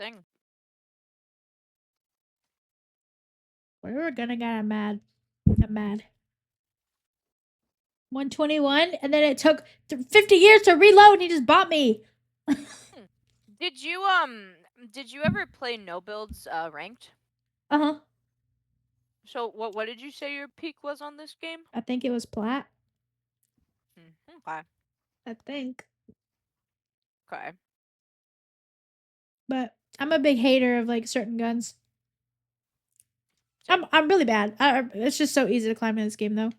thing. We're gonna get mad. I'm mad. 121, and then it took 50 years to reload, and he just bought me. Did you ever play no builds ranked? Uh-huh. So what did you say your peak was on this game? I think it was plat. Okay. I think. Okay. But I'm a big hater of like certain guns. I'm really bad. It's just so easy to climb in this game though.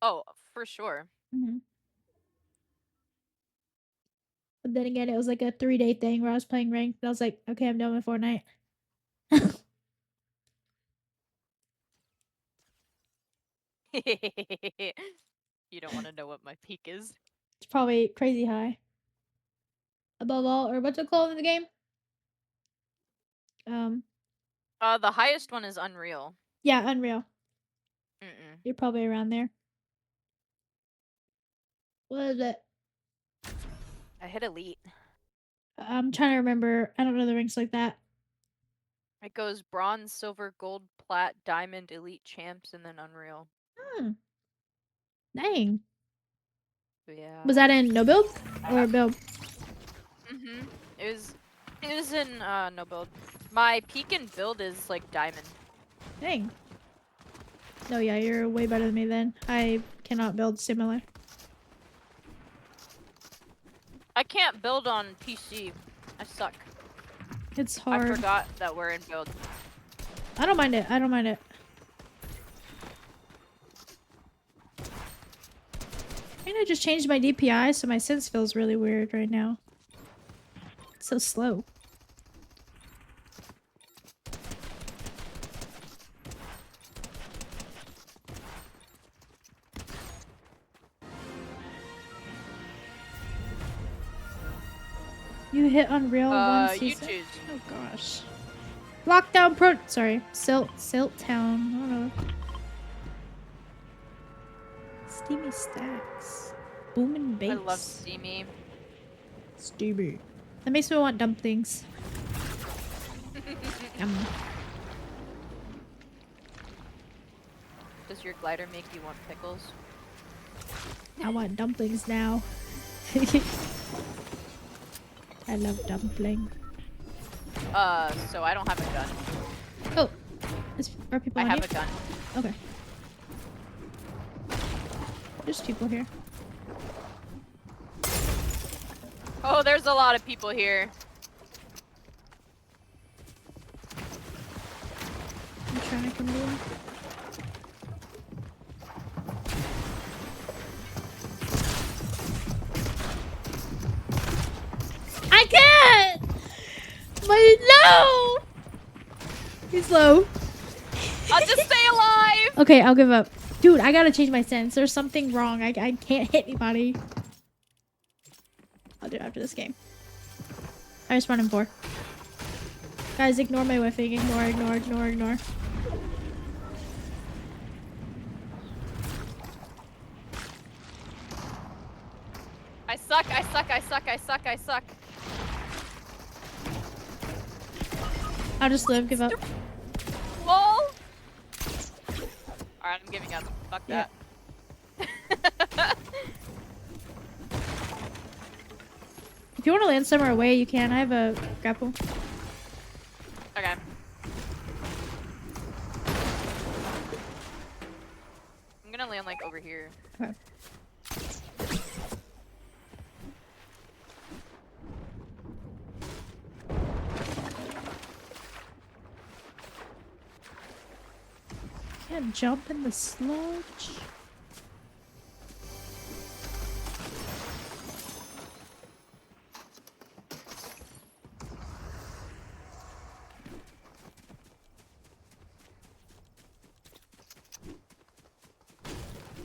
Oh, for sure. Mm-hmm. But then again, it was like a 3-day thing where I was playing ranked. And I was like, okay, I'm done with Fortnite. You don't want to know what my peak is. It's probably crazy high. Above all, or what's it called in the game? The highest one is Unreal. Yeah, Unreal. Mm-mm. You're probably around there. What is it? I hit Elite. I'm trying to remember. I don't know the ranks like that. It goes Bronze, Silver, Gold, Plat, Diamond, Elite, Champs, and then Unreal. Dang. Yeah. Was that in no build or build? It was in no build. My peak in build is like Diamond. Dang. No, yeah, you're way better than me then. I cannot build similar. I can't build on PC. I suck. It's hard. I forgot that we're in build. I don't mind it. I don't mind it. I think I just changed my DPI, so my sense feels really weird right now. It's so slow. You hit Unreal one season? You choose. Oh gosh. Lockdown pro- sorry. Silt Town. I don't know. Steamy stacks. Boomin' bass. I love Steamy. Steamy. That makes me want dumplings. Does your glider make you want pickles? I want dumplings now. I love dumpling. So I don't have a gun. Oh. Are people I on have here? a gun. Okay. There's people here. Oh, there's a lot of people here. I'm trying to come in. I can't! No! He's low. I'll just stay alive! Okay, I'll give up. Dude, I gotta change my sense. There's something wrong. I can't hit anybody. I'll do it after this game. I just run in 4. Guys, ignore my whiffing. Ignore. I suck. I'll just live, give up. Oh! Alright, I'm giving up. Fuck Yeah. that. If you want to land somewhere away, you can. I have a grapple. Okay. I'm gonna land like over here. Okay. Can't jump in the sludge.